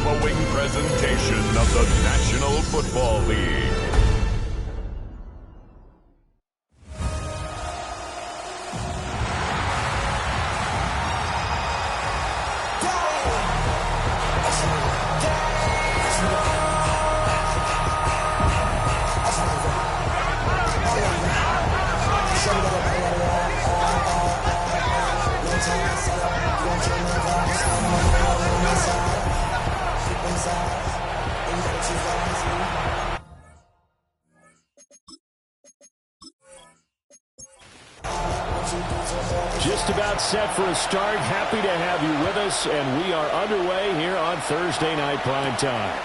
following presentation of the National Football League. Just about set for a start. Happy to have you with us, and we are underway here on Thursday Night Prime Time.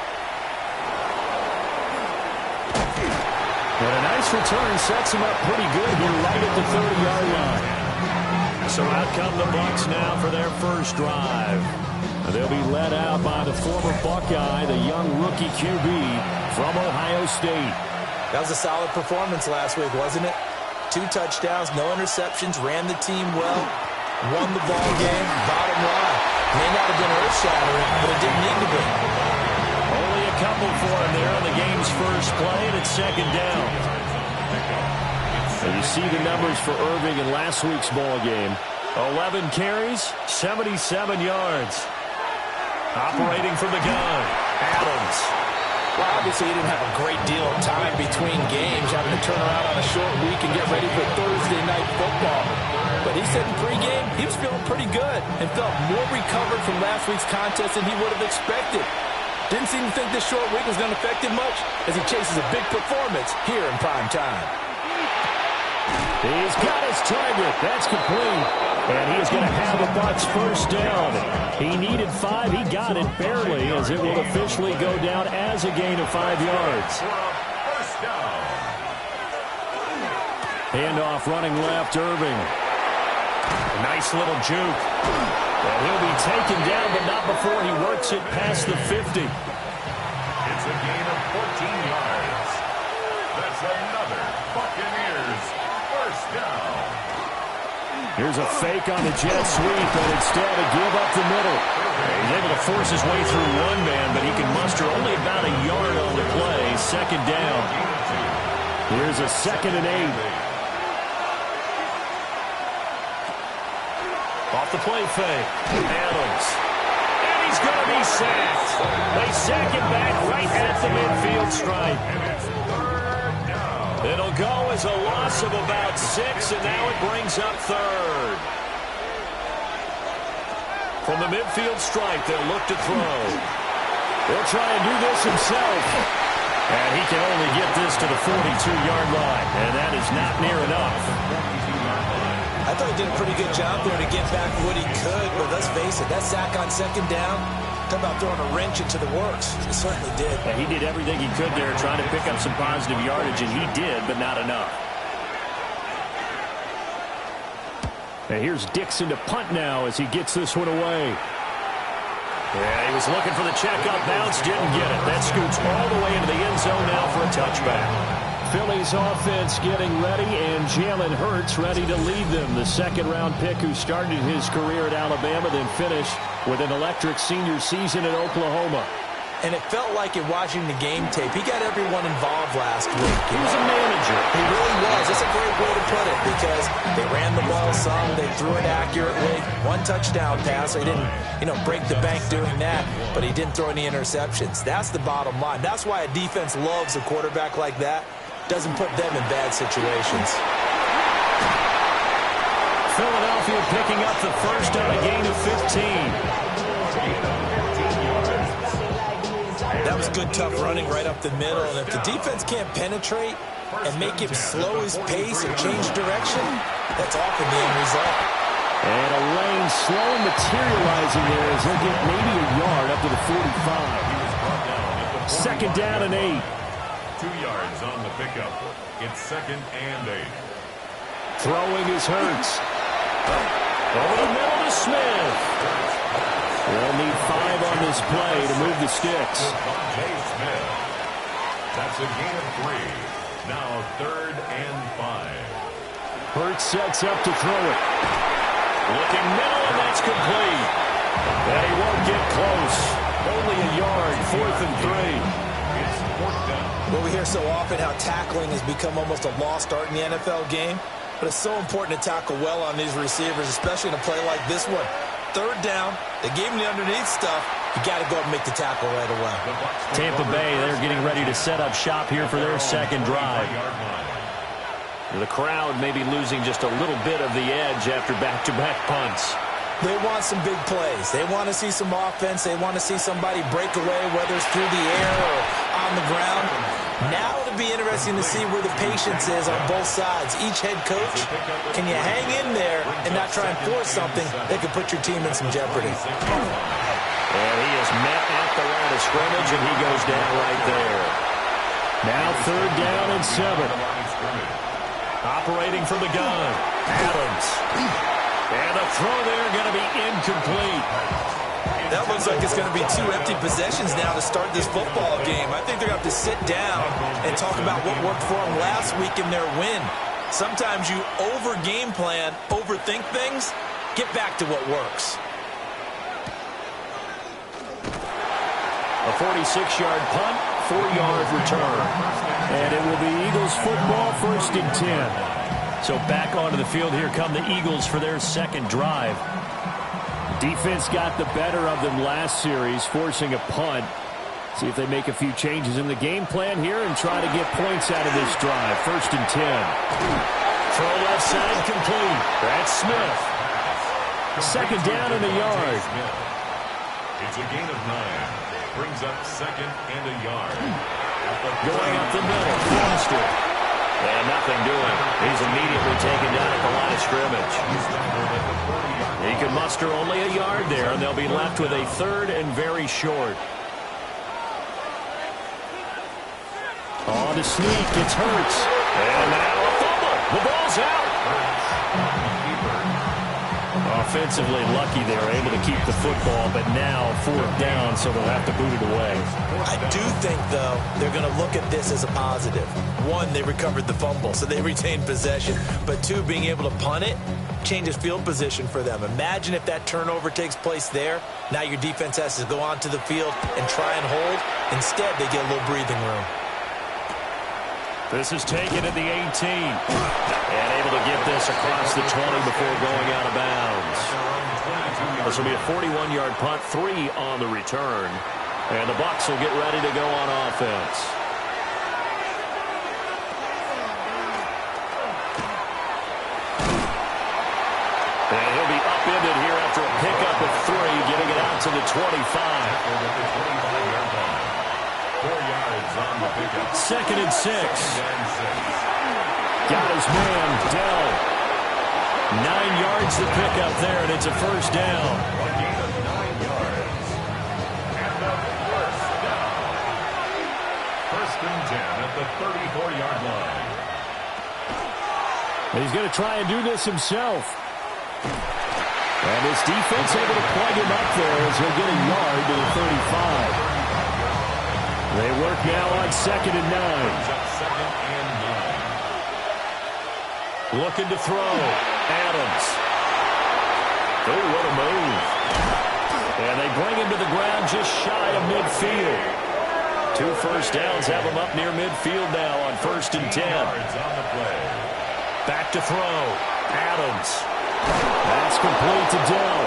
And a nice return sets him up pretty good here right at the 30-yard line. So out come the Bucs now for their first drive. They'll be led out by the former Buckeye, the young rookie QB from Ohio State. That was a solid performance last week, wasn't it? 2 touchdowns, no interceptions, ran the team well, won the ball game. Bottom line, may not have been earth-shattering, but it didn't need to be. Only a couple for him there on the game's first play, and it's second down. And you see the numbers for Irving in last week's ball game. 11 carries, 77 yards. Operating from the gun, Adams. Well, obviously, he didn't have a great deal of time between games, having to turn around on a short week and get ready for Thursday night football. But he said in pregame, he was feeling pretty good and felt more recovered from last week's contest than he would have expected. Didn't seem to think this short week was going to affect him much as he chases a big performance here in prime time. He's got his target. That's complete. And he is going to have a Bucs first down. He needed 5. He got it barely, as it will officially go down as a gain of 5 yards. Handoff running left, Irving. A nice little juke. And he'll be taken down, but not before he works it past the 50. It's a gain of 14 yards. That's another Buccaneers first down. Here's a fake on the jet sweep, and instead a give up the middle. He's able to force his way through one man, but he can muster only about a yard on the play. Second down. Here's a 2nd and 8. Off the play fake. Adams. And he's going to be sacked. They sack him back right at the midfield stripe. It'll go as a loss of about 6, and now it brings up 3rd. From the midfield stripe, they'll look to throw. He'll try and do this himself. And he can only get this to the 42-yard line, and that is not near enough. I thought he did a pretty good job there to get back what he could, but let's face it, that sack on 2nd down, talk about throwing a wrench into the works. He certainly did. Yeah, he did everything he could there, trying to pick up some positive yardage, and he did, but not enough. And here's Dixon to punt now as he gets this one away. Yeah, he was looking for the check-up bounce, didn't get it. That scoots all the way into the end zone now for a touchback. Philly's offense getting ready, and Jalen Hurts ready to lead them. The 2nd-round pick who started his career at Alabama, then finished with an electric senior season at Oklahoma. And it felt like in watching the game tape, he got everyone involved last week. He was a manager. He really was. That's a great way to put it because they ran the ball some, they threw it accurately. 1 touchdown pass. He didn't, break the bank doing that, but he didn't throw any interceptions. That's the bottom line. That's why a defense loves a quarterback like that. Doesn't put them in bad situations. Philadelphia picking up the first on a gain of 15. That was good, tough running right up the middle. And if the defense can't penetrate and make him slow his pace or change direction, that's often the end result. And a lane slow materializing there as he'll get maybe a yard up to the 45. 2nd down and 8. 2 yards on the pickup. It's 2nd and 8. Throwing is Hurts. Over the middle to Smith. They'll need 5 on this play to move the sticks. Smith. That's a gain of 3. Now 3rd and 5. Hurts sets up to throw it. Looking middle, and that's complete. And he won't get close. Only a yard 4th and 3. It's 4th down. Well, we hear so often how tackling has become almost a lost art in the NFL game, but it's so important to tackle well on these receivers, especially in a play like this one. 3rd down, they gave him the underneath stuff. You got to go up and make the tackle right away. Tampa Bay, they're getting ready to set up shop here for their second drive. The crowd may be losing just a little bit of the edge after back-to-back punts. They want some big plays. They want to see some offense. They want to see somebody break away, whether it's through the air or on the ground. Now it'll be interesting to see where the patience is on both sides. Each head coach, can you hang in there and not try and force something that could put your team in some jeopardy? And he is met at the line of scrimmage, and he goes down right there. Now 3rd down and 7. Operating from the gun, Adams. And the throw there going to be incomplete. That looks like it's going to be 2 empty possessions now to start this football game. I think they're going to have to sit down and talk about what worked for them last week in their win. Sometimes you over-game plan, overthink things, get back to what works. A 46-yard punt, 4-yard return. And it will be Eagles football, 1st and 10. So back onto the field here come the Eagles for their second drive. Defense got the better of them last series, forcing a punt. See if they make a few changes in the game plan here and try to get points out of this drive. 1st and 10. Throw left side complete. That's Smith. 2nd down and a yard. It's a gain of 9. Brings up 2nd and a yard. Going up the middle, Foster. And nothing doing. He's immediately taken down at the line of scrimmage. He can muster only a yard there, and they'll be left with a 3rd and very short. On the sneak, it's Hurts. And now a fumble. The ball's out. Offensively lucky they were able to keep the football, but now 4th down, so they'll have to boot it away. I do think, though, they're going to look at this as a positive. 1, they recovered the fumble, so they retained possession. But 2, being able to punt it changes field position for them. Imagine if that turnover takes place there. Now your defense has to go onto the field and try and hold. Instead, they get a little breathing room. This is taken at the 18. And able to get this across the 20 before going out of bounds. This will be a 41-yard punt, 3 on the return. And the Bucs will get ready to go on offense. And he'll be upended here after a pickup of 3, getting it out to the 25. 4 yards on the pickup. 2nd and 6. Got his man, Dell. 9 yards to pick up there, and it's a 1st down. A gain of 9 yards. And the 1st down. 1st and 10 at the 34-yard line. He's going to try and do this himself. And his defense able to plug him up there as he'll get a yard to the 35. They work now on 2nd and 9. Looking to throw. Adams. Oh, what a move. And they bring him to the ground just shy of midfield. 2 first downs have him up near midfield now on 1st and 10. Back to throw. Adams. That's complete to Dell.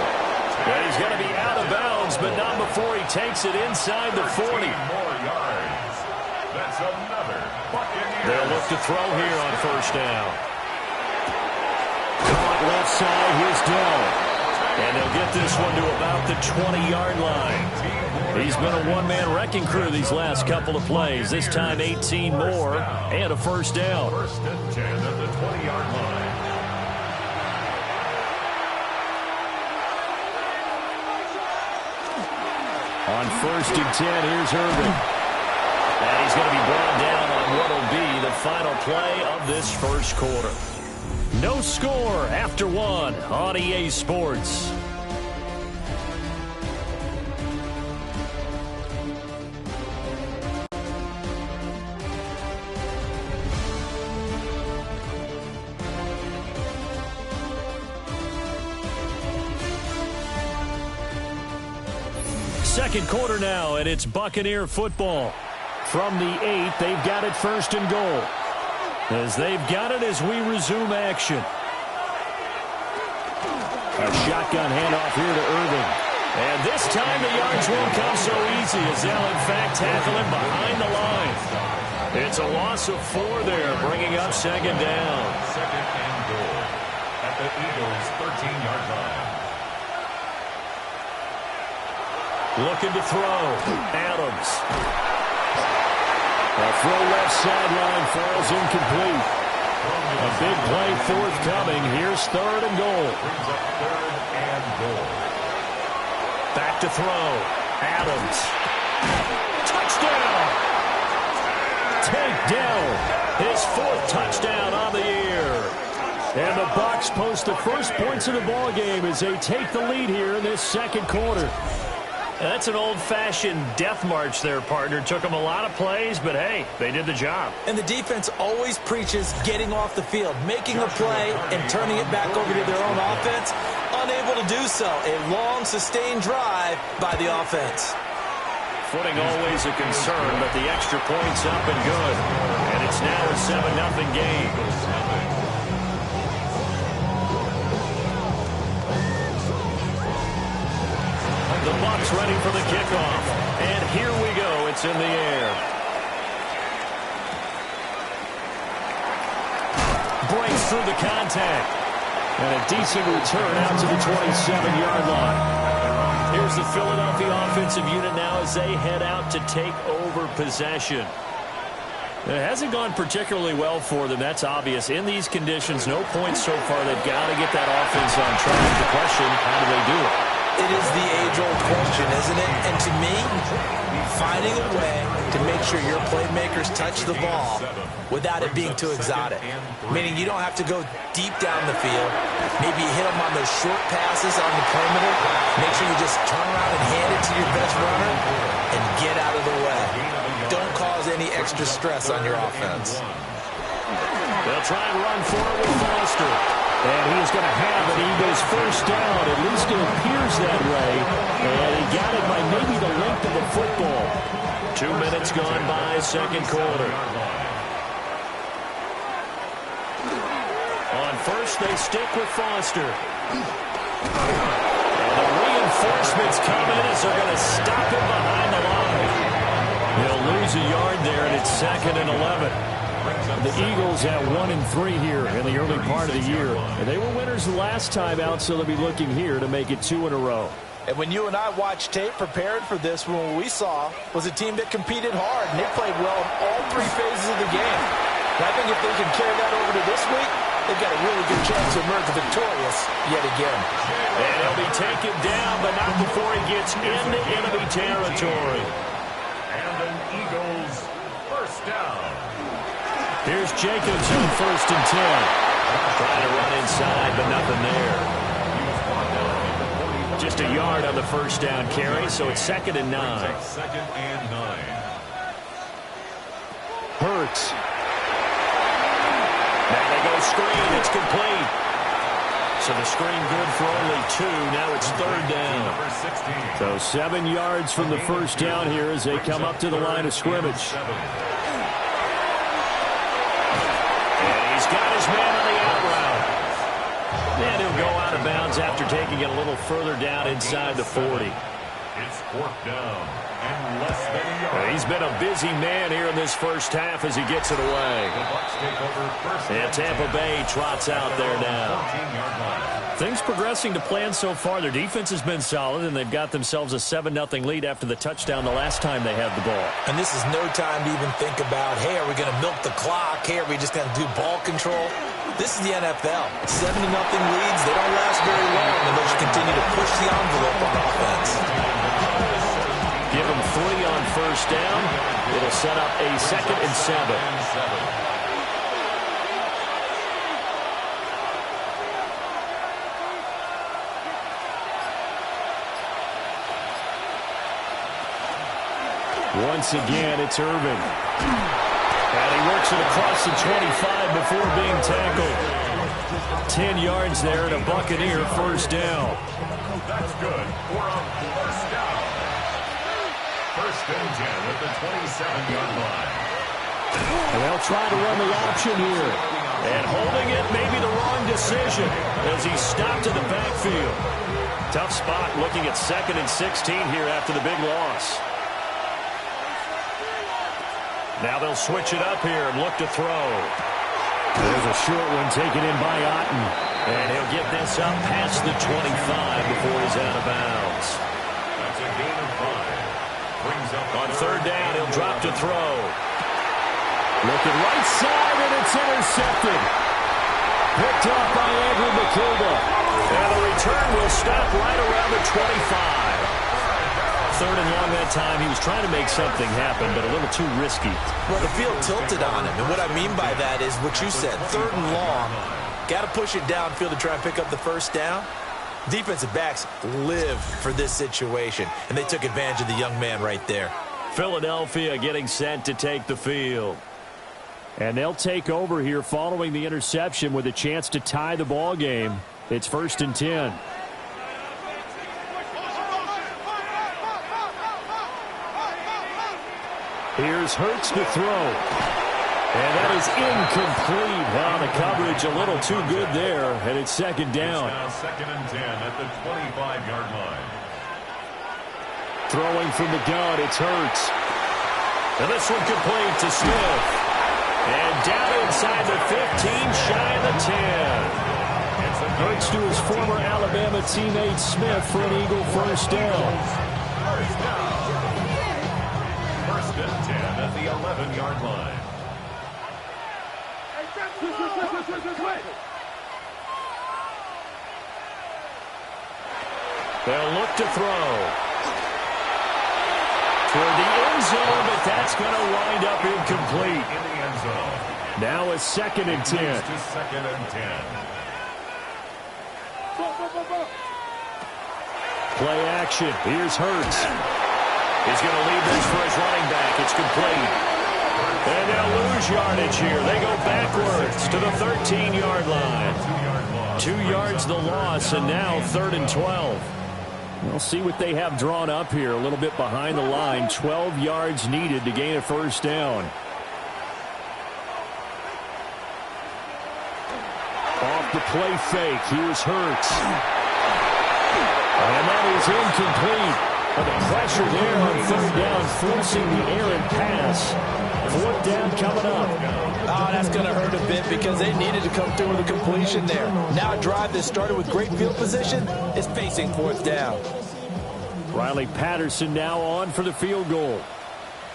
And he's going to be out of bounds, but not before he takes it inside the 40. More yards. That's another Buccaneers. They'll look to throw here on 1st down. Caught left side, here's Dell. And they'll get this one to about the 20-yard line. He's been a one-man wrecking crew these last couple of plays. This time 18 more and a 1st down. 1st and 10 at the 20-yard line. On 1st and 10, here's Irvin. And he's going to be brought down on what will be the final play of this 1st quarter. No score after 1 on EA Sports. second quarter now, and it's Buccaneer football. From the 8, they've got it first and goal. As they've got it as we resume action. A shotgun handoff here to Irving. And this time the yards won't come so easy as they'll in fact tackle him behind the line. It's a loss of 4 there, bringing up second down. Second and goal at the Eagles' 13-yard line. Looking to throw. Adams. A throw left sideline falls incomplete. A big play forthcoming. Here's third and goal. Brings up third and goal. Back to throw. Adams. Touchdown. Takedown. His 4th touchdown on the year. And the Bucs post the first points of the ball game as they take the lead here in this second quarter. That's an old-fashioned death march there, partner. Took them a lot of plays, but hey, they did the job. And the defense always preaches getting off the field, making a play, and turning it back over to their own offense. Unable to do so. A long, sustained drive by the offense. Footing always a concern, but the extra point's up and good. And it's now a 7-0 game. The Bucs ready for the kickoff. And here we go. It's in the air. Breaks through the contact. And a decent return out to the 27-yard line. Here's the Philadelphia offensive unit now as they head out to take over possession. It hasn't gone particularly well for them. That's obvious. In these conditions, no points so far. They've got to get that offense on track. The question, how do they do it? It is the age-old question, isn't it? And to me, finding a way to make sure your playmakers touch the ball without it being too exotic. Meaning you don't have to go deep down the field. Maybe you hit them on those short passes on the perimeter. Make sure you just turn around and hand it to your best runner and get out of the way. Don't cause any extra stress on your offense. They'll try and run forward with Foster. And he's going to have an Eagles first down. At least it appears that way. And he got it by maybe the length of the football. 2 minutes gone by, second quarter. On first, they stick with Foster. And the reinforcements come in as they're going to stop him behind the line. They'll lose a yard there, and it's 2nd and 11. The Eagles at 1-3 here in the early part of the year. And they were winners the last time out, so they'll be looking here to make it 2 in a row. And when you and I watched tape prepared for this, what we saw was a team that competed hard, and they played well in all 3 phases of the game. And I think if they can carry that over to this week, they've got a really good chance to emerge victorious yet again. And he'll be taken down, but not before he gets into enemy territory. And an Eagles first down. Here's Jacobs on 1st and 10. Trying to run inside, but nothing there. Just a yard on the first down carry, so it's 2nd and 9. 2nd and 9. Hurts. Now they go screen. It's complete. So the screen good for only 2. Now it's 3rd down. So 7 yards from the first down here as they come up to the line of scrimmage. Got his man on the out route. And he'll go out of bounds after taking it a little further down inside the 40. It's 4th down and less than a yard. He's been a busy man here in this first half as he gets it away. The Bucs take over first. And Tampa Bay trots out there now. 14-yard line. Things progressing to plan so far. Their defense has been solid, and they've got themselves a 7-0 lead after the touchdown the last time they had the ball. And this is no time to even think about, hey, are we going to milk the clock? Hey, are we just going to do ball control? This is the NFL. 7-0 leads. They don't last very long unless you continue to push the envelope on offense. Give them 3 on first down. It'll set up a 2nd and 7. Once again, it's Irving. And he works it across the 25 before being tackled. 10 yards there and a Buccaneer first down. That's good for a first down. and 10 at the 27-yard line. And they'll try to run the option here. And holding it may be the wrong decision as he stopped in the backfield. Tough spot looking at 2nd and 16 here after the big loss. Now they'll switch it up here and look to throw. There's a short one taken in by Otten. And he'll get this up past the 25 before he's out of bounds. That's a gain of 5. Brings up On 3rd down, he'll drop to throw. Looking right side, and it's intercepted. Picked off by Andrew McKilda. And the return will stop right around the 25. 3rd and long that time. He was trying to make something happen, but a little too risky. Well, the field tilted on him, and what I mean by that is what you said, 3rd and long. Got to push it downfield to try and pick up the first down. Defensive backs live for this situation, and they took advantage of the young man right there. Philadelphia getting set to take the field. And they'll take over here following the interception with a chance to tie the ball game. It's 1st and 10. Here's Hurts to throw. And that is incomplete. Well, the coverage a little too good there, and it's 2nd down. It's now 2nd and 10 at the 25-yard line. Throwing from the gun, it's Hurts. And this one complete to Smith. And down inside the 15, shy of the 10. Hurts to his former Alabama teammate Smith for an Eagle first down. First down. 1st and 10 at the 11-yard line. They'll look to throw. Toward the end zone, but that's going to wind up incomplete. In the end zone. Now it's 2nd and 10. To 2nd and 10. Play action. Here's Hurts. He's going to leave this for his running back. It's complete. And they'll lose yardage here. They go backwards to the 13-yard line. 2 yards the loss, and now 3rd and 12. We'll see what they have drawn up here. A little bit behind the line. 12 yards needed to gain a first down. Off the play fake. Here's Hurts. And that is incomplete. But the pressure there on 3rd down, forcing the errant pass. 4th down coming up. Oh, that's going to hurt a bit because they needed to come through with a completion there. Now a drive that started with great field position is facing 4th down. Riley Patterson now on for the field goal.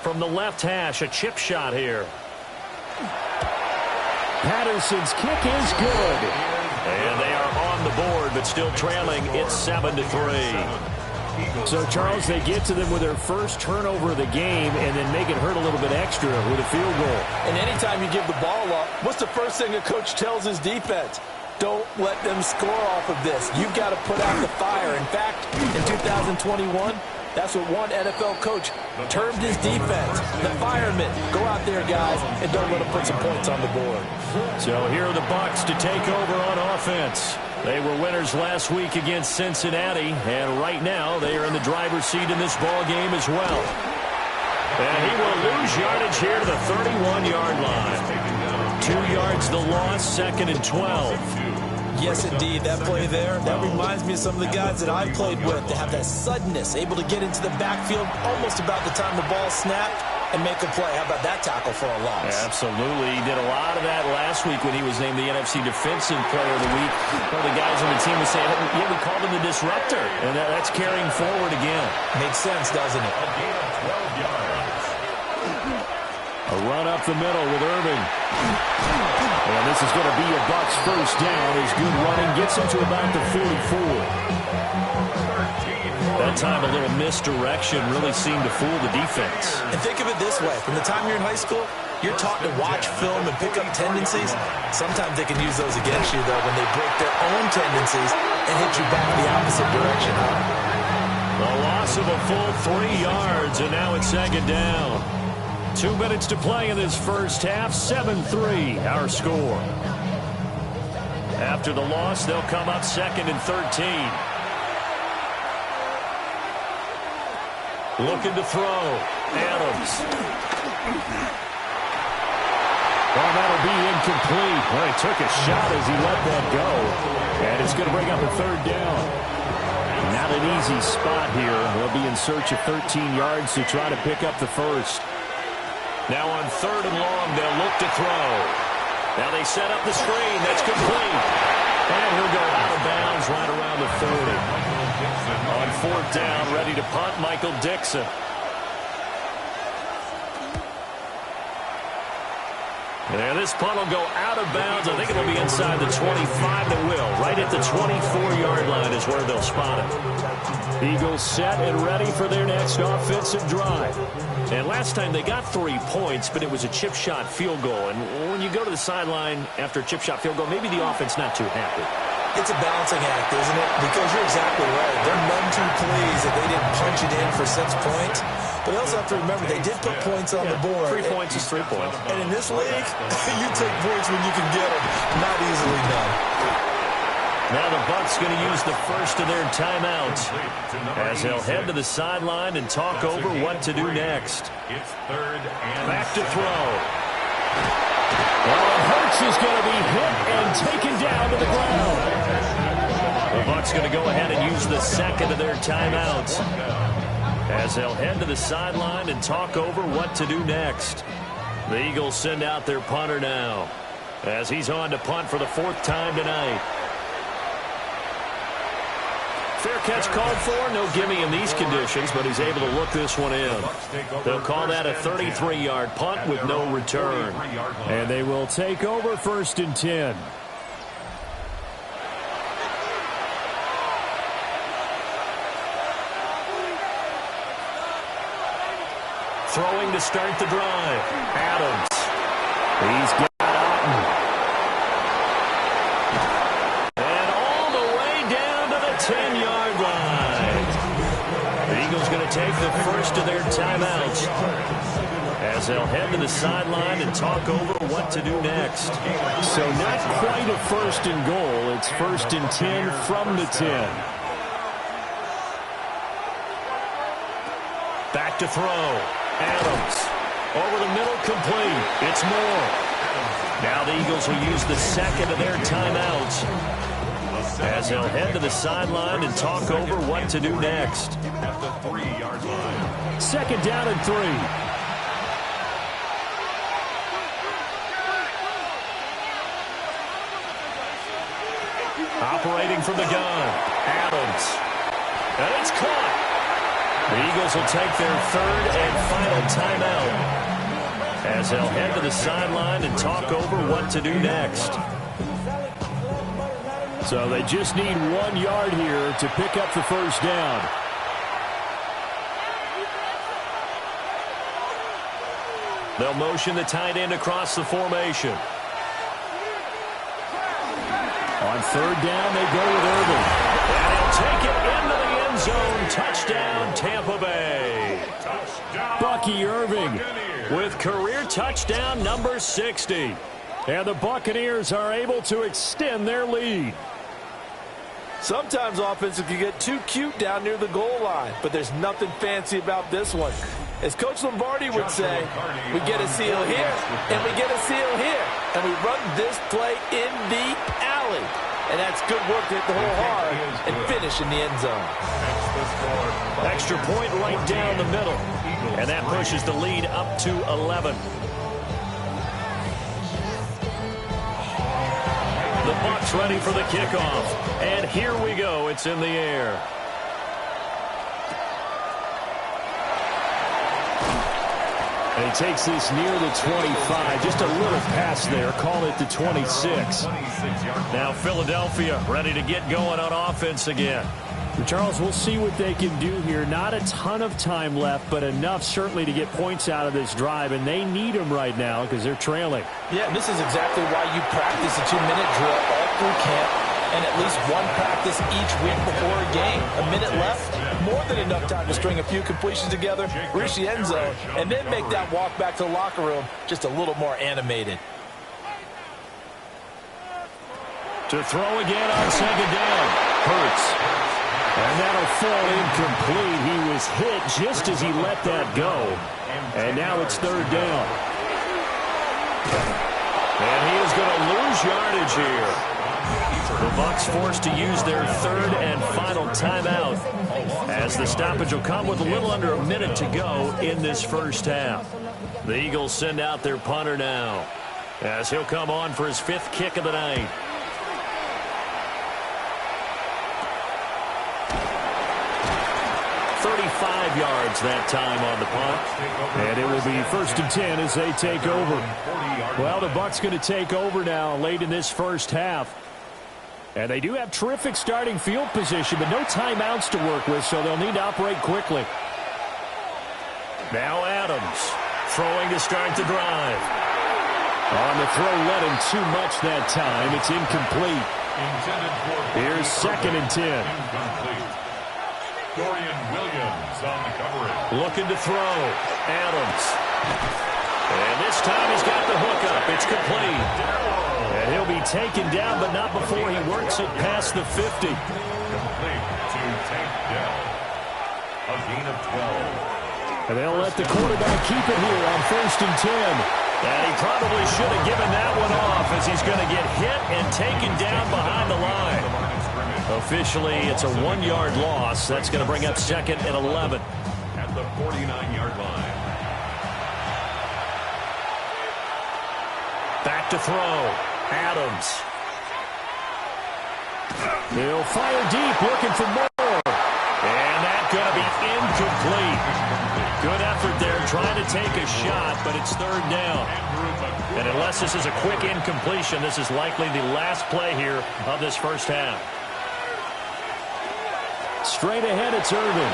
From the left hash, a chip shot here. Patterson's kick is good. And they are on the board, but still trailing. It's 7-3. So, Charles, they get to them with their first turnover of the game and then make it hurt a little bit extra with a field goal. And anytime you give the ball up, what's the first thing a coach tells his defense? Don't let them score off of this. You've got to put out the fire. In fact, in 2021, that's what one NFL coach termed his defense. The firemen. Go out there, guys, and don't let them put some points on the board. So here are the Bucs to take over on offense. They were winners last week against Cincinnati, and right now they are in the driver's seat in this ball game as well. And he will lose yardage here to the 31-yard line. 2 yards the loss, 2nd and 12. Yes, indeed. That play there, that reminds me of some of the guys that I've played with. They have that suddenness, able to get into the backfield almost about the time the ball snapped and make a play. How about that tackle for a loss? Absolutely. He did a lot of that last week when he was named the NFC Defensive Player of the Week. One of the guys on the team was saying, yeah, we called him the disruptor. And that's carrying forward again. Makes sense, doesn't it? A gain of 12 yards. A run up the middle with Irving. And this is going to be a Bucs first down. His good running gets him to about the 44. That time a little misdirection really seemed to fool the defense. And think of it this way. From the time you're in high school, you're taught to watch film and pick up tendencies. Sometimes they can use those against you, though, when they break their own tendencies and hit you back the opposite direction. A loss of a full 3 yards, and now it's 2nd down. 2 minutes to play in this first half. 7-3, our score. After the loss, they'll come up 2nd and 13. Looking to throw. Adams. Well, that'll be incomplete. Well, he took a shot as he let that go. And it's going to bring up a third down. Not an easy spot here. They'll be in search of 13 yards to try to pick up the first. Now on 3rd and long, they'll look to throw. Now they set up the screen. That's complete. And he'll go out of bounds right around the 30. On 4th down, ready to punt, Michael Dixon. And this punt will go out of bounds. I think it'll be inside the 25. It will. Right at the 24-yard line is where they'll spot it. Eagles set and ready for their next offensive drive. And last time they got 3 points, but it was a chip shot field goal. And when you go to the sideline after a chip shot field goal, maybe the offense not too happy. It's a balancing act, isn't it? Because you're exactly right. They're none too pleased that they didn't punch it in for 6 points. But also have to remember, they did put points on the board. 3 points is 3 points. And in this league, you take points when you can get them. Not easily done. Now the Bucs going to use the first of their timeouts as they'll head to the sideline and talk over what to do next. It's 3rd and back to throw. Well, Hurts is going to be hit and taken down to the ground. The Bucs going to go ahead and use the second of their timeouts as they'll head to the sideline and talk over what to do next. The Eagles send out their punter now as he's on to punt for the 4th time tonight. Fair catch called for. No gimme in these conditions, but he's able to look this one in. They'll call that a 33-yard punt with no return. And they will take over 1st and 10. Throwing to start the drive. Adams. He's got Otten. And all the way down to the 10-yard line. The Eagles going to take the first of their timeouts as they'll head to the sideline and talk over what to do next. So not quite a 1st and goal. It's 1st and 10 from the 10. Back to throw. Adams. Over the middle, complete. It's Moore. Now the Eagles will use the second of their timeouts as they'll head to the sideline and talk over what to do next. at the 3-yard line. 2nd down and 3. Operating from the gun. Adams. And it's caught. The Eagles will take their 3rd and final timeout as they'll head to the sideline and talk over what to do next. So they just need 1 yard here to pick up the first down. They'll motion the tight end across the formation. On 3rd down, they go with Irving. And he'll take it into the end zone. Touchdown, Tampa Bay. Touchdown, Bucky Irving Buccaneers. with career touchdown number 60. And the Buccaneers are able to extend their lead. Sometimes offensive can get too cute down near the goal line, but there's nothing fancy about this one. As Coach Lombardi would say, we get a seal here, and we get a seal here, and we run this play in the alley. And that's good work to hit the hole hard and finish in the end zone. Extra point right down the middle, and that pushes the lead up to 11. The Bucs ready for the kickoff, and here we go. It's in the air. And he takes this near the 25. Just a little pass there. Call it the 26. Now Philadelphia ready to get going on offense again. Charles, we'll see what they can do here. Not a ton of time left, but enough certainly to get points out of this drive, and they need them right now because they're trailing. Yeah, and this is exactly why you practice a 2-minute drill all through camp and at least one practice each week before a game. A minute left, more than enough time to string a few completions together, reach the end zone, and then make that walk back to the locker room just a little more animated. To throw again on 2nd down. Hurts. And that'll fall incomplete. He was hit just as he let that go. And now it's third down. And he is going to lose yardage here. The Bucs forced to use their third and final timeout, as the stoppage will come with a little under a minute to go in this first half. The Eagles send out their punter now, as he'll come on for his 5th kick of the night. Yards that time on the punt. And it will be 1st and 10 as they take over. Well, the Bucs going to take over now late in this first half. And they do have terrific starting field position, but no timeouts to work with, so they'll need to operate quickly. Now Adams throwing to start the drive. On the throw, let him too much that time. It's incomplete. Here's 2nd and 10. Dorian Williams on the coverage. Looking to throw. Adams. And this time he's got the hook up. It's complete. And he'll be taken down, but not before he works it past the 50. Complete to Tank Dell. A gain of 12. And they'll let the quarterback keep it here on 1st and 10. And he probably should have given that one off, as he's going to get hit and taken down behind the line. Officially, it's a 1-yard loss. That's going to bring up 2nd and 11. At the 49-yard line. Back to throw. Adams. He'll fire deep, looking for more. And that's going to be incomplete. Good effort there, trying to take a shot, but it's 3rd down. And unless this is a quick incompletion, this is likely the last play here of this first half. Straight ahead, it's Irvin.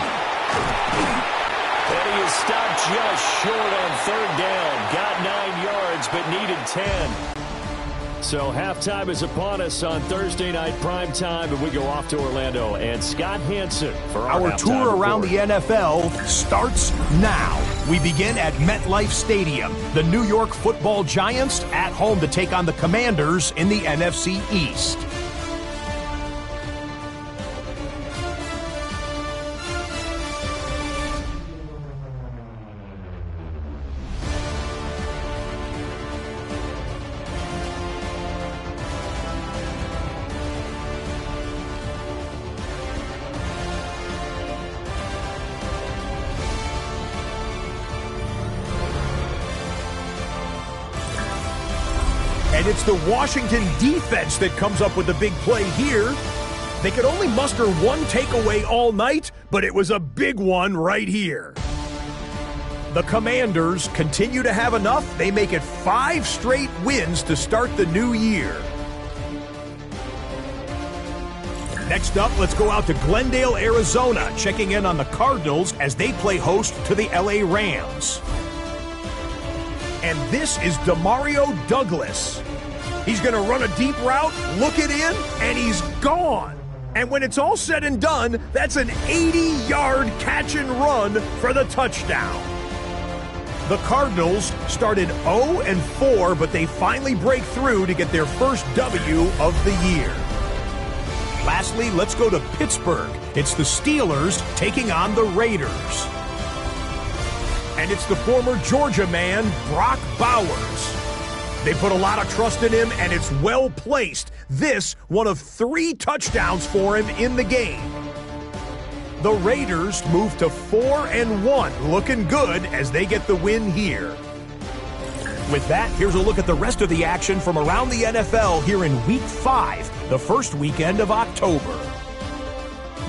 And he is stopped just short on 3rd down. Got 9 yards, but needed 10. So halftime is upon us on Thursday night primetime, and we go off to Orlando. And Scott Hansen for our tour around report. the NFL starts now. We begin at MetLife Stadium. The New York Football Giants at home to take on the Commanders in the NFC East. And it's the Washington defense that comes up with the big play here. They could only muster one takeaway all night, but it was a big one right here. The Commanders continue to have enough. They make it 5 straight wins to start the new year. Next up, let's go out to Glendale, Arizona, checking in on the Cardinals as they play host to the LA Rams. And this is Demario Douglas. He's going to run a deep route, look it in, and he's gone. And when it's all said and done, that's an 80-yard catch and run for the touchdown. The Cardinals started 0-4, but they finally break through to get their first W of the year. Lastly, let's go to Pittsburgh. It's the Steelers taking on the Raiders. And it's the former Georgia man, Brock Bowers. They put a lot of trust in him, and it's well placed. This, one of 3 touchdowns for him in the game. The Raiders move to 4-1, looking good as they get the win here. With that, here's a look at the rest of the action from around the NFL here in Week 5, the first weekend of October.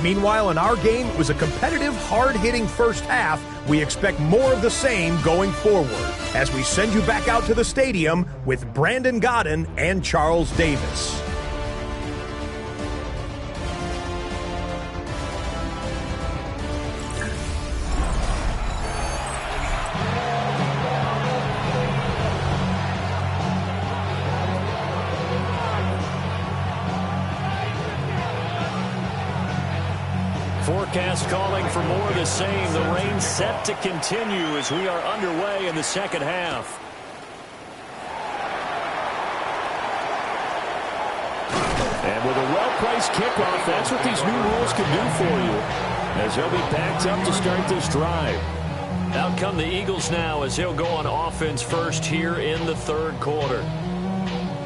Meanwhile, in our game, it was a competitive, hard-hitting first half. We expect more of the same going forward as we send you back out to the stadium with Brandon Godden and Charles Davis. Forecast calling for more of the same. The rain set to continue as we are underway in the second half. And with a welcome place kickoff. That's what these new rules can do for you, as he'll be backed up to start this drive. Out come the Eagles now as he'll go on offense first here in the third quarter.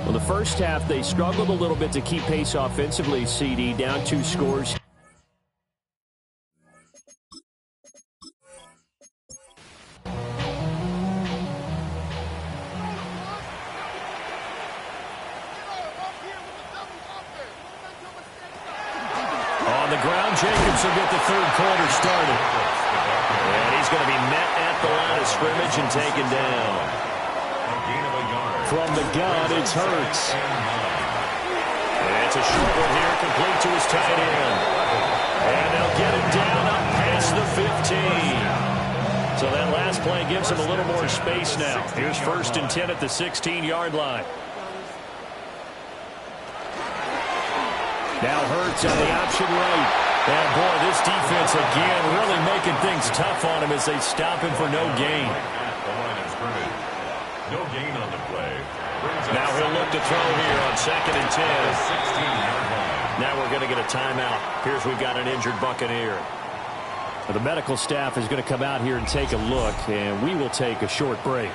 Well, the first half, they struggled a little bit to keep pace offensively, CD, down 2 scores. On the ground, Jacobs will get the third quarter started. And he's going to be met at the line of scrimmage and taken down. From the gun, it's Hurts. And it's a short one here, complete to his tight end. And they'll get him down up past the 15. So that last play gives him a little more space now. Here's 1st and 10 at the 16-yard line. Now Hurts on the option right. And boy, this defense again really making things tough on him as they stop him for no gain. No gain on the play. Now he'll look to throw here on 2nd and 10. Now we're going to get a timeout. Here's we've got an injured Buccaneer. The medical staff is going to come out here and take a look, and we will take a short break.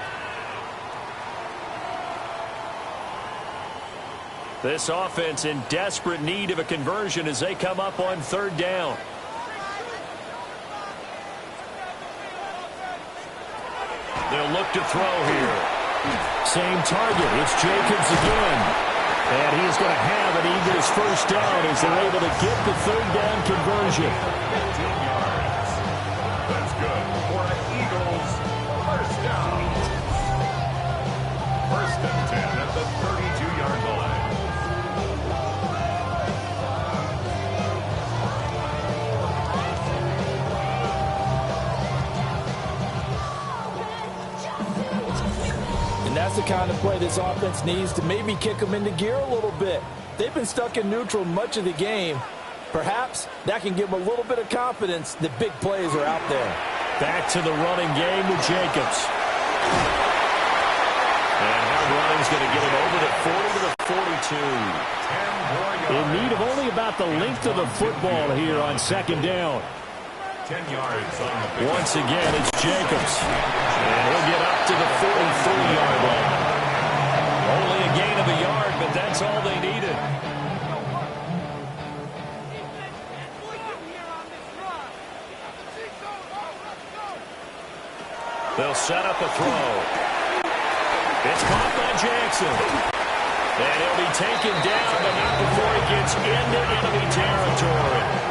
This offense in desperate need of a conversion as they come up on 3rd down. They'll look to throw here. Same target. It's Jacobs again. And he's going to have an Eagles first down as they're able to get the 3rd down conversion. 15 yards. That's good for an Eagles first down. 1st and 10 at the 32-yard line. That's the kind of play this offense needs to maybe kick them into gear a little bit. They've been stuck in neutral much of the game. Perhaps that can give them a little bit of confidence that big plays are out there. Back to the running game with Jacobs. And hard running's going to get him over the 40 to the 42. In need of only about the length of the football here on 2nd down. 10 yards on the Once again, it's Jacobs. And he'll get up to the 43-yard line. Only a gain of a yard, but that's all they needed. They'll set up a throw. It's caught by Jackson. And he'll be taken down, but not before he gets into enemy territory.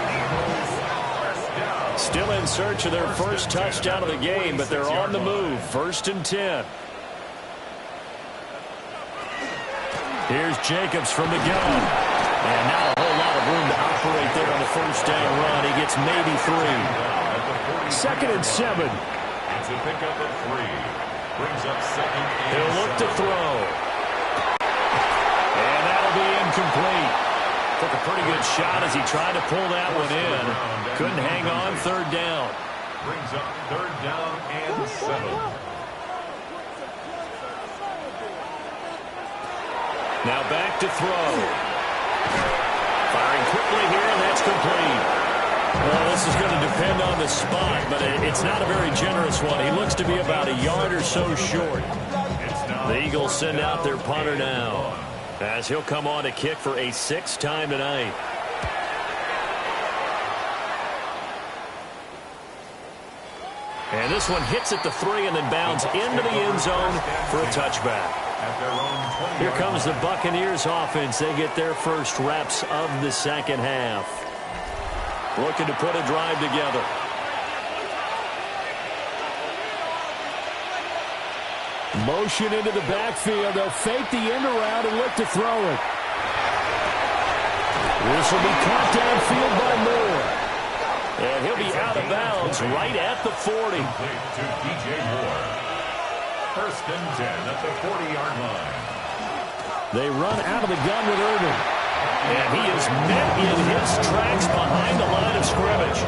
Still in search of their first touchdown of the game, but they're on the move. 1st and 10. Here's Jacobs from the gun. And not a whole lot of room to operate there on the 1st down run. He gets maybe 3. 2nd and 7. It's a pickup of 3. Brings up 2nd and He'll look to throw. And that'll be incomplete. Took a pretty good shot as he tried to pull that one in. Couldn't hang on 3rd down. Brings up 3rd down and 7. Now back to throw. Firing quickly here, and that's complete. Well, this is going to depend on the spot, but it's not a very generous one. He looks to be about a yard or so short. The Eagles send out their punter now, as he'll come on to kick for a 6th time tonight. And this one hits at the 3 and then bounds into the end zone for a touchback. Here comes the Buccaneers offense. They get their first reps of the 2nd half. Looking to put a drive together. Motion into the backfield. They'll fake the end around and look to throw it. This will be caught downfield by Moore. And he'll be out of bounds right at the 40. To DJ Moore. 1st and 10 at the 40-yard line. They run out of the gun with Irvin. And he is met in his tracks behind the line of scrimmage.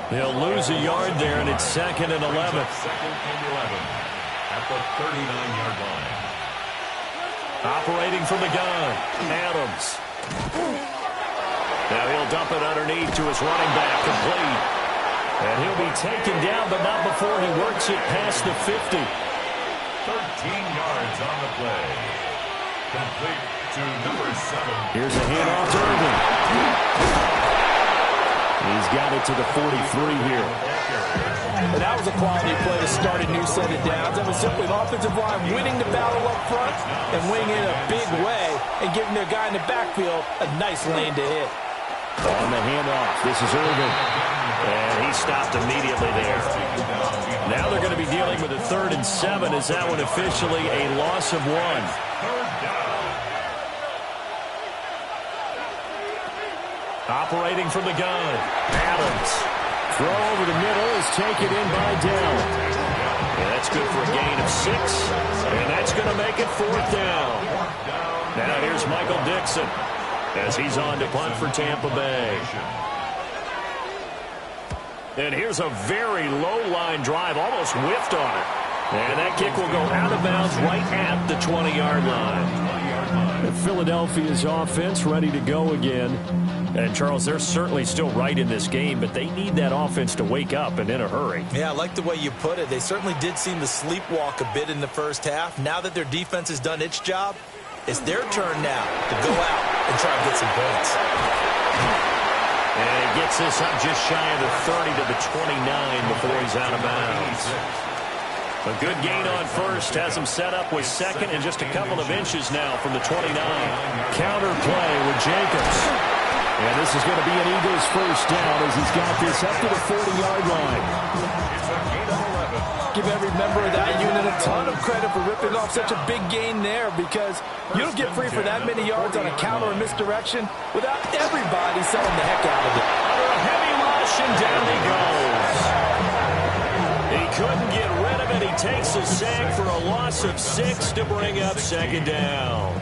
They'll lose a yard there, and it's 2nd and 11. 2nd and 11. At the 39-yard line. Operating from the gun, Adams. Now he'll dump it underneath to his running back, complete. And he'll be taken down, but not before he works it past the 50. 13 yards on the play. Complete to number 7. Here's a handoff to Irvin. He's got it to the 43 here. And that was a quality play to start a new set of downs. That was simply an offensive line winning the battle up front and winning in a big way and giving their guy in the backfield a nice lane to hit. On the handoff, this is Irvin. And he stopped immediately there. Now they're going to be dealing with a 3rd and 7. Is that one officially a loss of 1? Operating from the gun, Adams. Throw over the middle is taken in by Dell. And that's good for a gain of 6. And that's going to make it 4th down. Now here's Michael Dixon as he's on to punt for Tampa Bay. And here's a very low-line drive, almost whiffed on it. And that kick will go out of bounds right at the 20-yard line. Philadelphia's offense ready to go again. And, Charles, they're certainly still right in this game, but they need that offense to wake up and in a hurry. Yeah, I like the way you put it. They certainly did seem to sleepwalk a bit in the first half. Now that their defense has done its job, it's their turn now to go out and try and get some points. And he gets this up just shy of the 30 to the 29 before he's out of bounds. A good gain on first has him set up with 2nd and just a couple of inches now from the 29. Counter play with Jacobs. And this is going to be an Eagles first down as he's got this up to the 40-yard line. Give every member of that unit a ton of credit for ripping off such a big gain there, because you don't get free for that many yards on a counter or misdirection without everybody selling the heck out of it. Under a heavy rush, and down he goes. He couldn't get rid of it. He takes a sack for a loss of 6 to bring up 2nd down.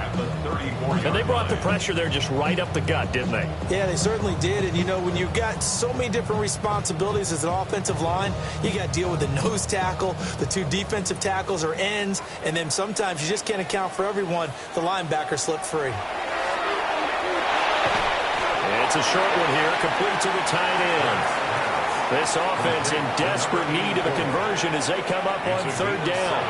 And they brought the pressure there just right up the gut, didn't they? Yeah, they certainly did. And, you know, when you've got so many different responsibilities as an offensive line, you got to deal with the nose tackle, the 2 defensive tackles or ends, and then sometimes you just can't account for everyone. The linebacker slipped free. It's a short one here, complete to the tight end. This offense in desperate need of a conversion as they come up on 3rd down.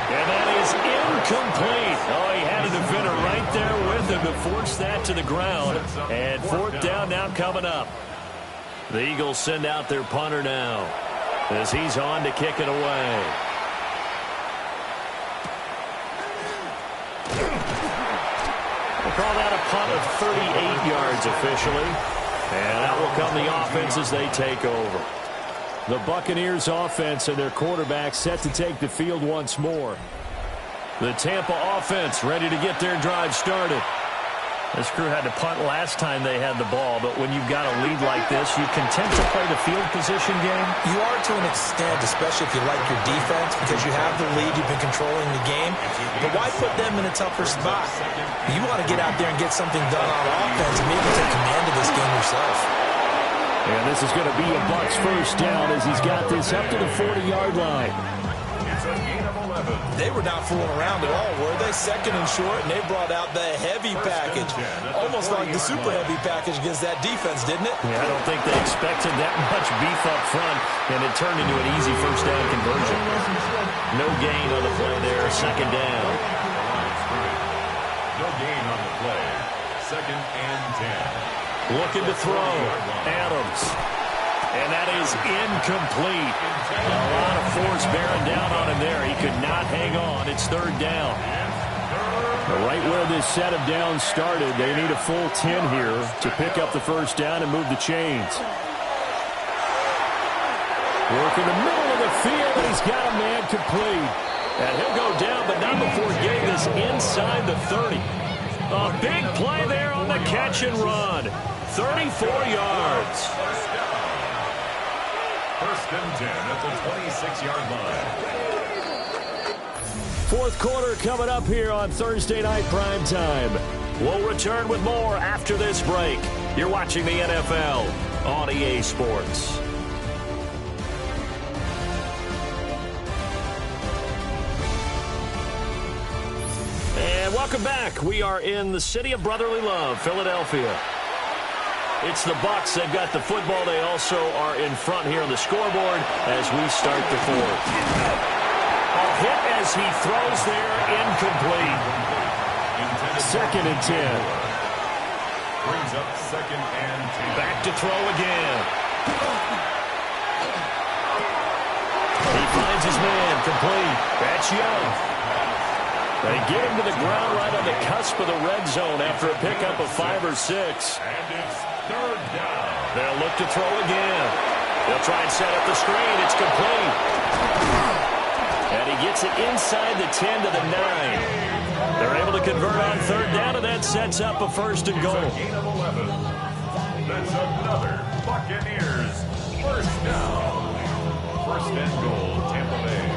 And that is incomplete. Oh, he had a defender right there with him to force that to the ground. And 4th down now coming up. The Eagles send out their punter now as he's on to kick it away. We'll call that a punt of 38 yards officially. And that will come the offense as they take over. The Buccaneers offense and their quarterback set to take the field once more. The Tampa offense ready to get their drive started. This crew had to punt last time they had the ball, but when you've got a lead like this, you content to play the field position game? You are to an extent, especially if you like your defense, because you have the lead, you've been controlling the game. But why put them in a tougher spot? You want to get out there and get something done on offense and maybe take command of this game yourself. And this is going to be a Bucs first down as he's got this up to the 40-yard line. They were not fooling around at all, were they? 2nd and short, and they brought out the heavy package. Almost like the super heavy package against that defense, didn't it? Yeah, I don't think they expected that much beef up front, and it turned into an easy first down conversion. No gain on the play there, 2nd down. No gain on the play. 2nd and 10. Looking to throw. Adams. And that is incomplete. A lot of force bearing down on him there. He could not hang on. It's 3rd down. Right where this set of downs started, they need a full 10 here to pick up the first down and move the chains. Work in the middle of the field, and he's got a man complete. And he'll go down, but not before getting this inside the 30. A big play there on the catch and run. 34 yards. 1st and 10 at the 26-yard line. 4th quarter coming up here on Thursday Night Primetime. We'll return with more after this break. You're watching the NFL on EA Sports. And welcome Welcome back. We are in the city of brotherly love, Philadelphia. It's the Bucs. They've got the football. They also are in front here on the scoreboard as we start the fourth. A hit as he throws there, incomplete. 2nd and 10. Brings up 2nd and 10. Back to throw again. He finds his man, complete. That's Young. They get him to the ground right on the cusp of the red zone after a pickup of 5 or 6. And it's 3rd down. They'll look to throw again. They'll try and set up the screen. It's complete. And he gets it inside the 10 to the 9. They're able to convert on 3rd down, and that sets up a 1st and goal. Gain of 11. That's another Buccaneers 1st down. 1st and goal, Tampa Bay.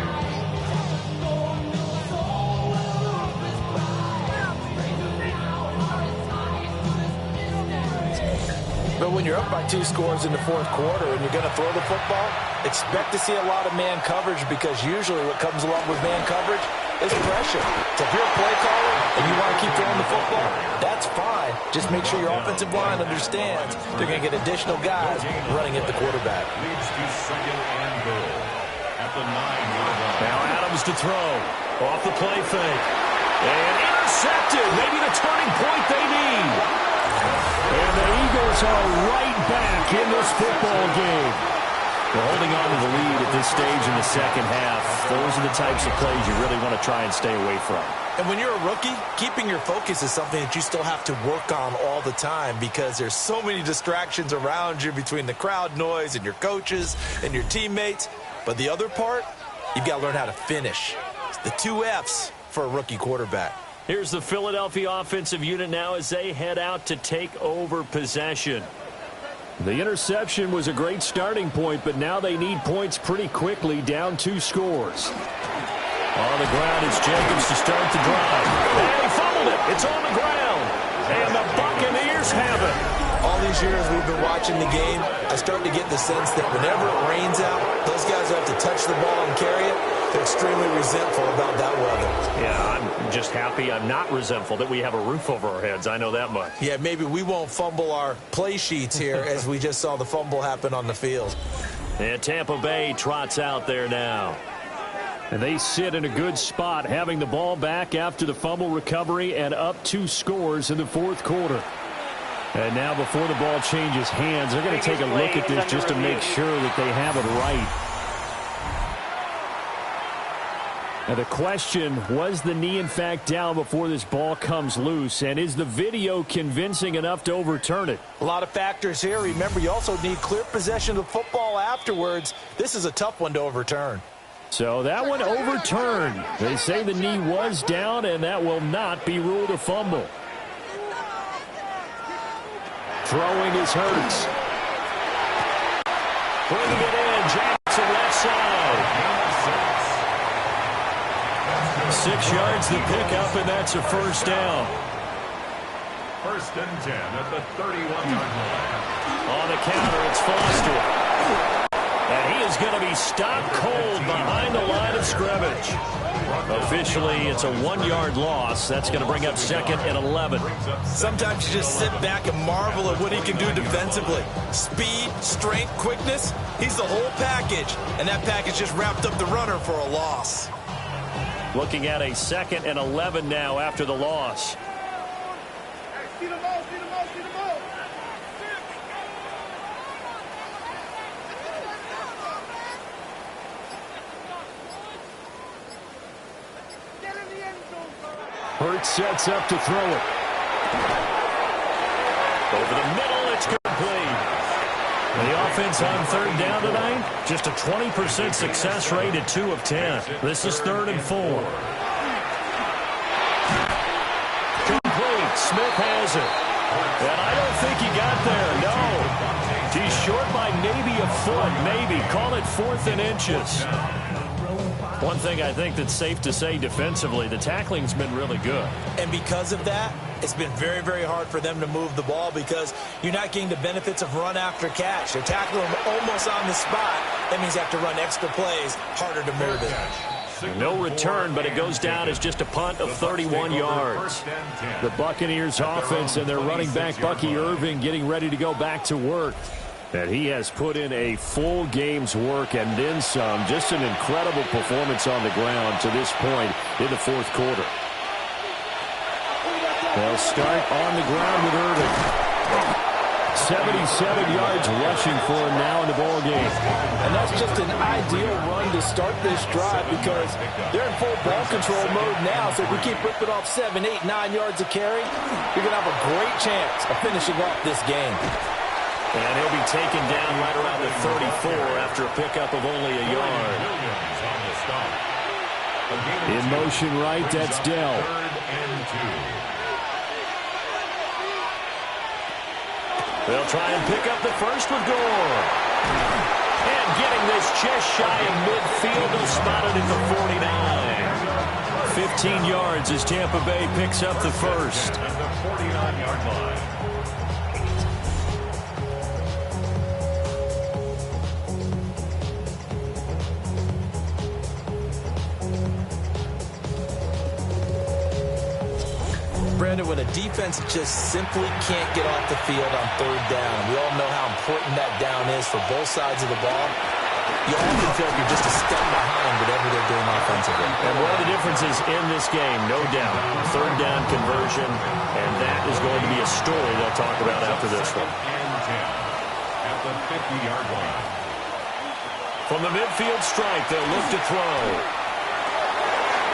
But when you're up by 2 scores in the 4th quarter and you're going to throw the football, expect to see a lot of man coverage, because usually what comes along with man coverage is pressure. So if you're a play caller and you want to keep throwing the football, that's fine. Just make sure your offensive line understands they're going to get additional guys running at the quarterback. Leads to 2nd and goal at the 9-yard line. Now Adams to throw. Off the play fake. And intercepted. Maybe the turning point they need. And the Eagles are right back in this football game. They're holding on to the lead at this stage in the 2nd half. Those are the types of plays you really want to try and stay away from. And when you're a rookie, keeping your focus is something that you still have to work on all the time, because there's so many distractions around you between the crowd noise and your coaches and your teammates. But the other part, you've got to learn how to finish. It's the 2 F's for a rookie quarterback. Here's the Philadelphia offensive unit now as they head out to take over possession. The interception was a great starting point, but now they need points pretty quickly, down 2 scores. On the ground is Jacobs to start the drive. And he fumbled it. It's on the ground. And the Buccaneers have it. All these years we've been watching the game, I start to get the sense that whenever it rains out, those guys who have to touch the ball and carry it, they're extremely resentful about that weather. Yeah, I'm just happy I'm not resentful that we have a roof over our heads. I know that much. Yeah, maybe we won't fumble our play sheets here as we just saw the fumble happen on the field. And Tampa Bay trots out there now. And they sit in a good spot, having the ball back after the fumble recovery and up 2 scores in the 4th quarter. And now before the ball changes hands, they're going to take a look at this just to make sure that they have it right. Now the question, was the knee in fact down before this ball comes loose? And is the video convincing enough to overturn it? A lot of factors here. Remember, you also need clear possession of the football afterwards. This is a tough one to overturn. So that one overturned. They say the knee was down, and that will not be ruled a fumble. Throwing is Hurts. Bringing it in, Jackson left side. 6 yards the pickup, and that's a 1st down. 1st and 10 at the 31-yard line. On the counter, it's Foster. And he is going to be stopped cold behind the line of scrimmage. Officially, it's a 1-yard loss. That's going to bring up 2nd and 11. Sometimes you just sit back and marvel at what he can do defensively. Speed, strength, quickness, he's the whole package. And that package just wrapped up the runner for a loss. Looking at a 2nd and 11 now after the loss. Hurts sets up to throw it. Over the middle, it's complete. The offense on 3rd down tonight, just a 20% success rate at 2 of 10. This is 3rd and 4. Complete. Smith has it. And I don't think he got there, no. He's short by maybe a foot, maybe. Call it 4th and inches. One thing I think that's safe to say defensively, the tackling's been really good. And because of that, it's been very, very hard for them to move the ball because you're not getting the benefits of run after catch. They're tackling them almost on the spot. That means you have to run extra plays, harder to move it. No return, but it goes down as just a punt of 31 yards. The Buccaneers offense and their running back, Bucky Irving, getting ready to go back to work. And he has put in a full game's work and then some. Just an incredible performance on the ground to this point in the fourth quarter. They'll start on the ground with Irving. 77 yards rushing for him now in the ball game. And that's just an ideal run to start this drive because they're in full ball control mode now. So if we keep ripping off 7, 8, 9 yards of carry, you're going to have a great chance of finishing off this game. And he'll be taken down right around the 34 after a pickup of only a yard. In motion right, that's Dell. They'll try and pick up the first with Gore. And getting this just shy of midfield, they'll spot it at the 49. 15 yards as Tampa Bay picks up the first. At the 49-yard line. Brandon, when a defense just simply can't get off the field on third down, we all know how important that down is for both sides of the ball. You often feel like you're just a step behind whatever they're doing offensively. And one of the differences in this game, no doubt, third down conversion, and that is going to be a story they'll talk about after this one. And 10 at the 50-yard line. From the midfield strike, they'll look to throw.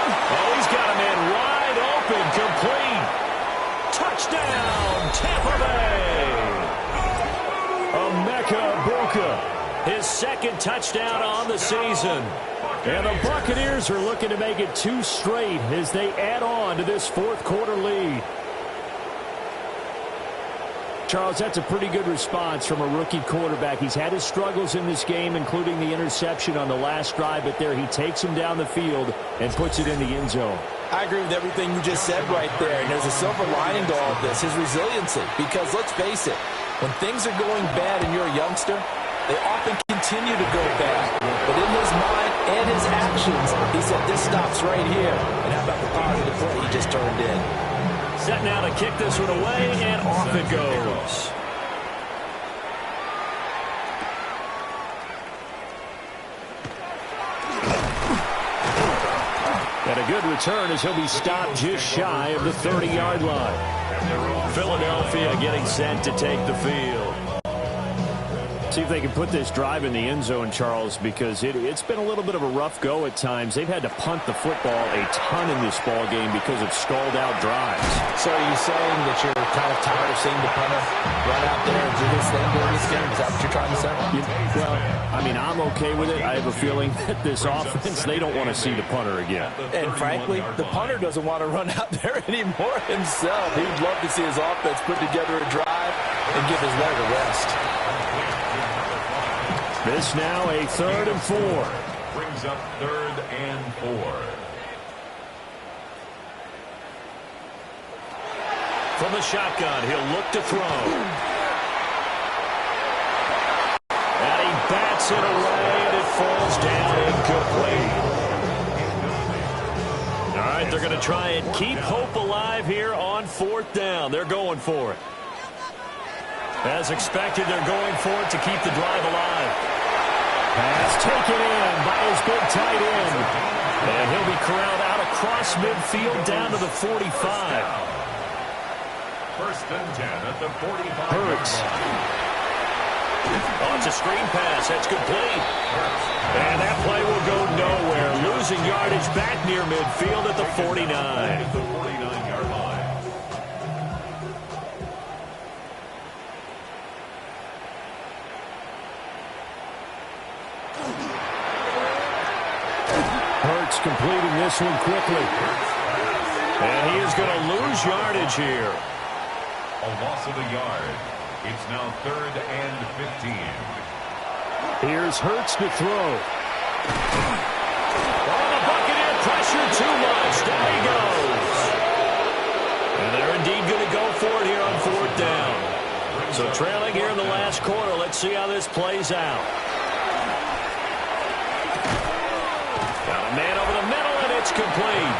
Oh, he's got a man wide open, complete. Touchdown, Tampa Bay! Emeka Egbuka, his second touchdown on the season. And the Buccaneers are looking to make it 2 straight as they add on to this fourth quarter lead. Charles, that's a pretty good response from a rookie quarterback. He's had his struggles in this game, including the interception on the last drive, but there he takes him down the field and puts it in the end zone. I agree with everything you just said right there, and there's a silver lining to all of this, his resiliency. Because let's face it, when things are going bad and you're a youngster, they often continue to go bad. But in his mind and his actions, he said, this stops right here. And how about the positive play he just turned in? Set now to kick this one away, and off it goes. And a good return as he'll be stopped just shy of the 30-yard line. Philadelphia getting set to take the field. See if they can put this drive in the end zone, Charles, because it's been a little bit of a rough go at times. They've had to punt the football a ton in this ball game because of stalled-out drives. So are you saying that you're kind of tired of seeing the punter run out there and do this thing during this game? Is that what you're trying to say? Well, I mean, I'm okay with it. I have a feeling that this offense, they don't want to see the punter again. And frankly, the punter doesn't want to run out there anymore himself. He would love to see his offense put together a drive and give his leg a rest. This now a 3rd and 4. Brings up 3rd and 4. From the shotgun, he'll look to throw. And he bats it away, and it falls down incomplete. All right, they're going to try and keep hope alive here on 4th down. They're going for it. As expected, they're going for it to keep the drive alive. Pass taken in by his big tight end. And he'll be corralled out across midfield down to the 45. 1st and 10 at the 45. Hurts. Oh, it's a screen pass. That's complete. And that play will go nowhere. Losing yardage back near midfield at the 49. At the 49-yard line. Hurts completing this one quickly. And he is going to lose yardage here. A loss of a yard. It's now 3rd and 15. Here's Hurts to throw. Oh, the Buccaneer pressure too much. There he goes. And they're indeed going to go for it here on 4th down. So trailing here in the last quarter. Let's see how this plays out. Got a man over the middle. It's complete.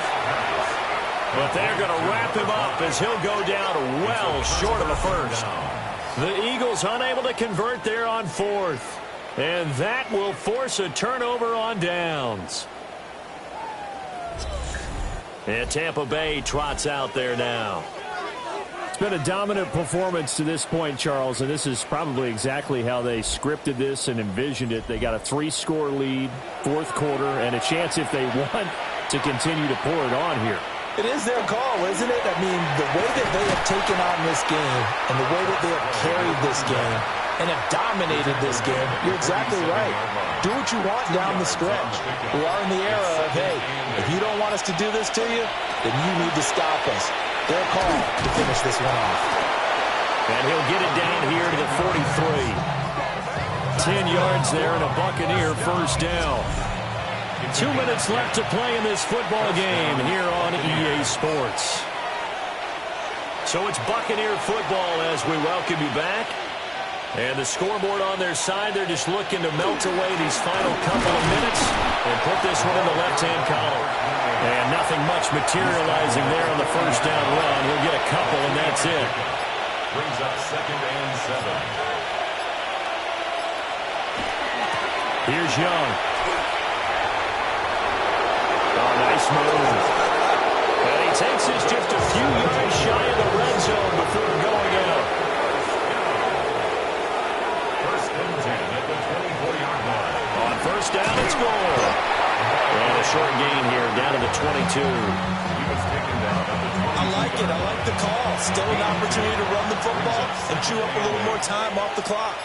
But they're going to wrap him up as he'll go down well short of a first. The Eagles unable to convert there on fourth. And that will force a turnover on downs. And Tampa Bay trots out there now. It's been a dominant performance to this point, Charles, and this is probably exactly how they scripted this and envisioned it. They got a 3-score lead, fourth quarter, and a chance if they want to continue to pour it on here. It is their call, isn't it? I mean, the way that they have taken on this game and the way that they have carried this game and have dominated this game, you're exactly right. Do what you want down the stretch. We are in the era of, hey, if you don't want us to do this to you, then you need to stop us. Their call to finish this one off. And he'll get it down here to the 43. 10 yards there and a Buccaneer first down. 2 minutes left to play in this football game here on EA Sports. So it's Buccaneer football as we welcome you back. And the scoreboard on their side, they're just looking to melt away these final couple of minutes and put this one in the left-hand column. And nothing much materializing there on the first down run. We'll get a couple, and that's it. Brings up 2nd and 7. Here's Young. Oh, nice move. And he takes this just a few yards shy of the red zone before going out. 1st and 10 at the 24-yard line. On first down, it's goal. And a short gain here, down to the 22. He was taken down at the 20. I like it. I like the call. Still an opportunity to run the football and chew up a little more time off the clock.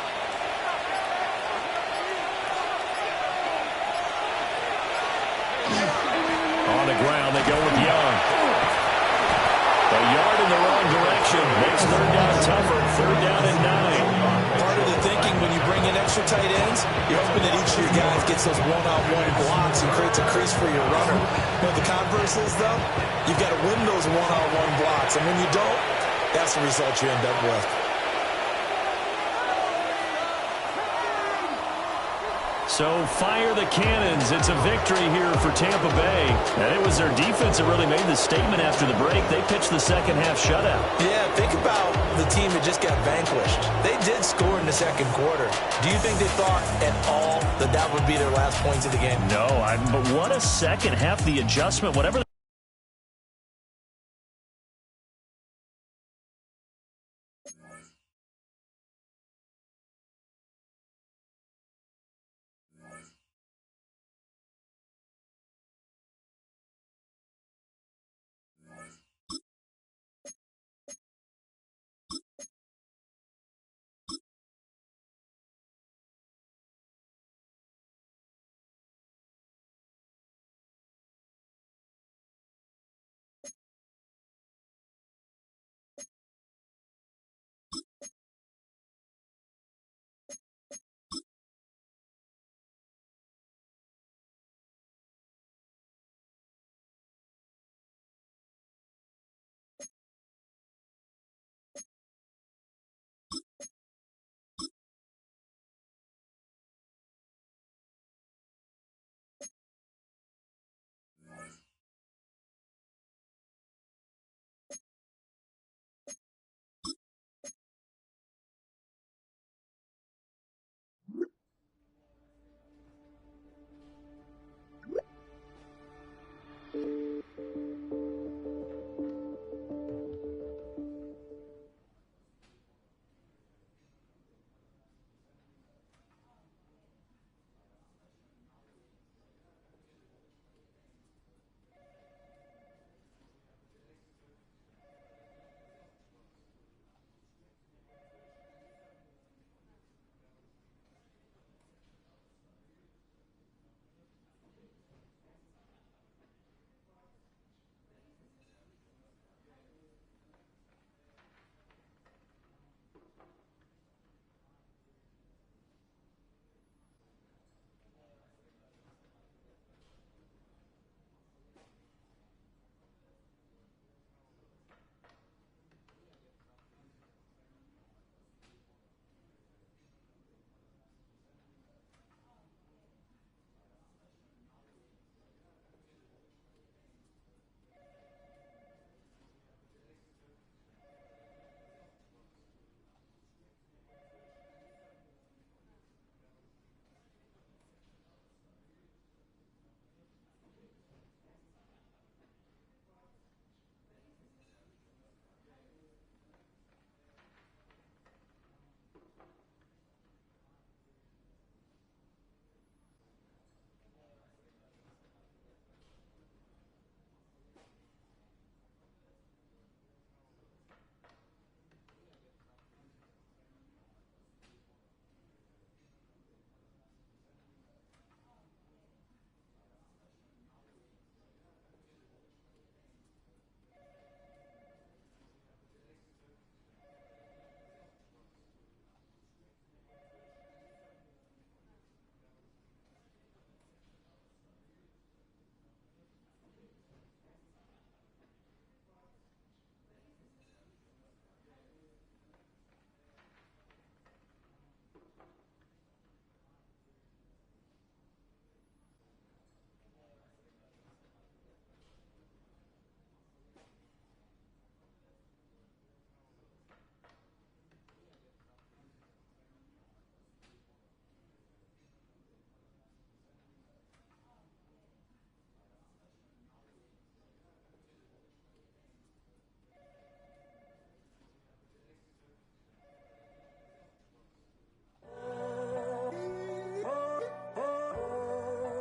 On the ground, they go with Young. A yard in the wrong direction. Makes third down tougher. Third down and 9. Part of the thinking when you bring in extra tight ends, you're hoping that each of your guys gets those one-on-one blocks and creates a crease for your runner. You know, the converse is, though, you've got to win those one-on-one blocks. And when you don't, that's the result you end up with. So fire the cannons. It's a victory here for Tampa Bay. And it was their defense that really made the statement after the break. They pitched the second half shutout. Yeah, think about the team that just got vanquished. They did score in the second quarter. Do you think they thought at all that that would be their last points of the game? No, but what a second half, the adjustment, whatever.